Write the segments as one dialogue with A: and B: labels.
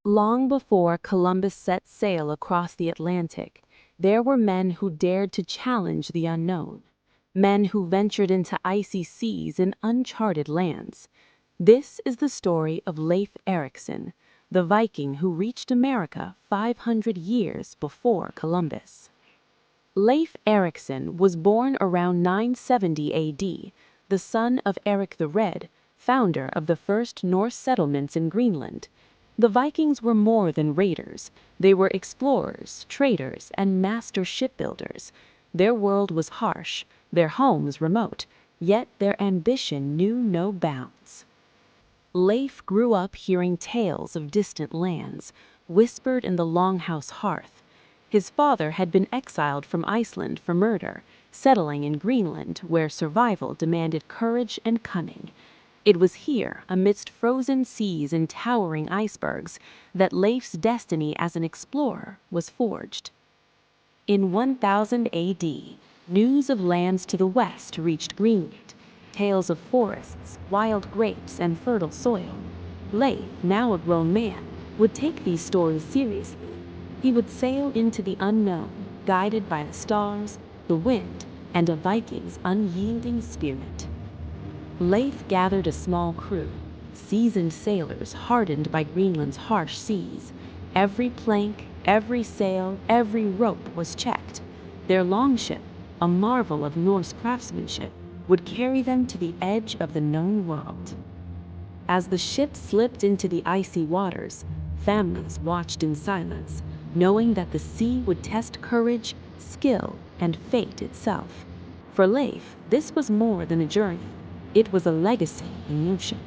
A: Long before Columbus set sail across the Atlantic, there were men who dared to challenge the unknown, men who ventured into icy seas and uncharted lands. This is the story of Leif Erikson, the Viking who reached America 500 years before Columbus. Leif Erikson was born around 970 AD, the son of Eric the Red, founder of the first Norse settlements in Greenland. The Vikings were more than raiders. They were explorers, traders, and master shipbuilders. Their world was harsh, their homes remote, yet their ambition knew no bounds. Leif grew up hearing tales of distant lands, whispered in the longhouse hearth. His father had been exiled from Iceland for murder, settling in Greenland where survival demanded courage and cunning. It was here, amidst frozen seas and towering icebergs, that Leif's destiny as an explorer was forged. In 1000 AD, news of lands to the west reached Greenland, tales of forests, wild grapes, and fertile soil. Leif, now a grown man, would take these stories seriously. He would sail into the unknown, guided by the stars, the wind, and a Viking's unyielding spirit. Leif gathered a small crew, seasoned sailors hardened by Greenland's harsh seas. Every plank, every sail, every rope was checked. Their longship, a marvel of Norse craftsmanship, would carry them to the edge of the known world. As the ship slipped into the icy waters, families watched in silence, knowing that the sea would test courage, skill, and fate itself. For Leif, this was more than a journey. It was a legacy in motion.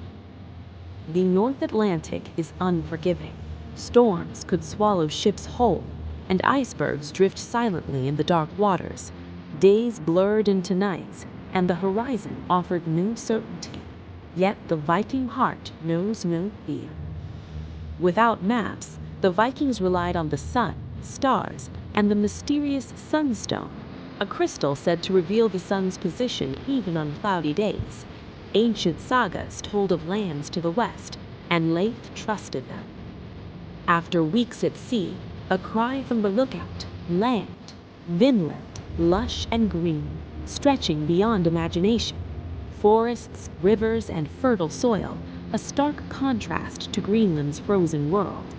A: The North Atlantic is unforgiving. Storms could swallow ships whole, and icebergs drift silently in the dark waters. Days blurred into nights, and the horizon offered no certainty. Yet the Viking heart knows no fear. Without maps, the Vikings relied on the sun, stars, and the mysterious sunstone, a crystal said to reveal the sun's position even on cloudy days. Ancient sagas told of lands to the west, and Leif trusted them. After weeks at sea, a cry from the lookout, land, Vinland, lush and green, stretching beyond imagination. Forests, rivers, and fertile soil, a stark contrast to Greenland's frozen world.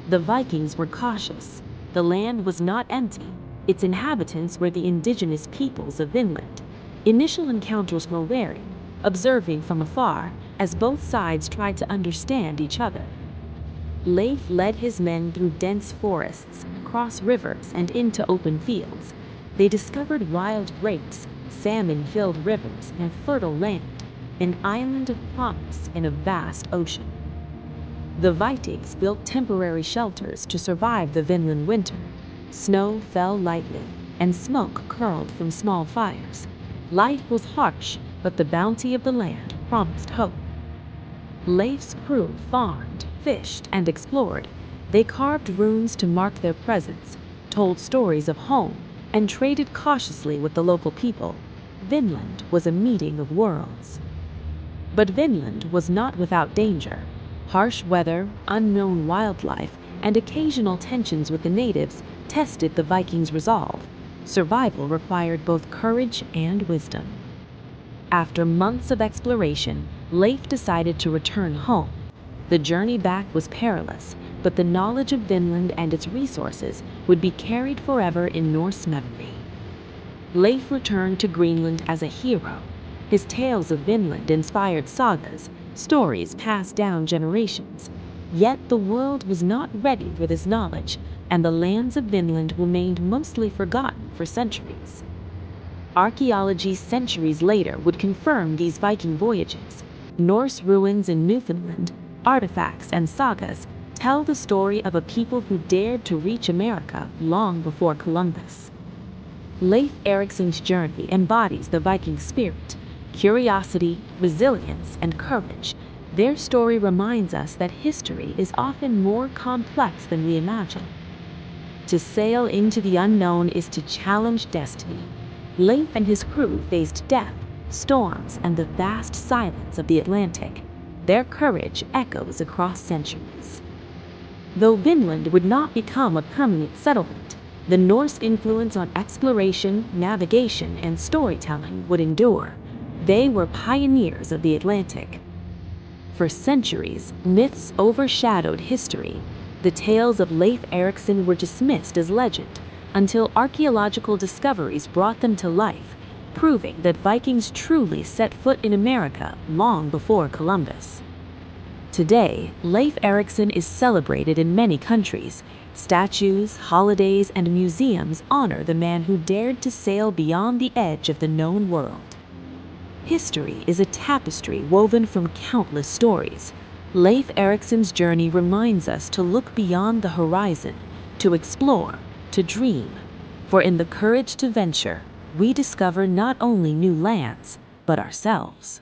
A: The Vikings were cautious. The land was not empty. Its inhabitants were the indigenous peoples of Vinland. Initial encounters were wary, observing from afar as both sides tried to understand each other. Leif led his men through dense forests, across rivers, and into open fields. They discovered wild grapes, salmon-filled rivers, and fertile land, an island of promise in a vast ocean. The Vikings built temporary shelters to survive the Vinland winter. Snow fell lightly, and smoke curled from small fires. Life was harsh, but the bounty of the land promised hope. Leif's crew farmed, fished, and explored. They carved runes to mark their presence, told stories of home, and traded cautiously with the local people. Vinland was a meeting of worlds. But Vinland was not without danger. Harsh weather, unknown wildlife, and occasional tensions with the natives tested the Vikings' resolve. Survival required both courage and wisdom. After months of exploration, Leif decided to return home. The journey back was perilous, but the knowledge of Vinland and its resources would be carried forever in Norse memory. Leif returned to Greenland as a hero. His tales of Vinland inspired sagas, stories passed down generations. Yet the world was not ready for this knowledge, and the lands of Vinland remained mostly forgotten for centuries. Archaeology centuries later would confirm these Viking voyages. Norse ruins in Newfoundland, artifacts, and sagas tell the story of a people who dared to reach America long before Columbus. Leif Erikson's journey embodies the Viking spirit, curiosity, resilience, and courage. Their story reminds us that history is often more complex than we imagine. To sail into the unknown is to challenge destiny. Leif and his crew faced death, storms, and the vast silence of the Atlantic. Their courage echoes across centuries. Though Vinland would not become a permanent settlement, the Norse influence on exploration, navigation, and storytelling would endure. They were pioneers of the Atlantic. For centuries, myths overshadowed history. The tales of Leif Erikson were dismissed as legend until archaeological discoveries brought them to life, proving that Vikings truly set foot in America long before Columbus. Today, Leif Erikson is celebrated in many countries. Statues, holidays, and museums honor the man who dared to sail beyond the edge of the known world. History is a tapestry woven from countless stories. Leif Erikson's journey reminds us to look beyond the horizon, to explore, to dream. For in the courage to venture, we discover not only new lands, but ourselves.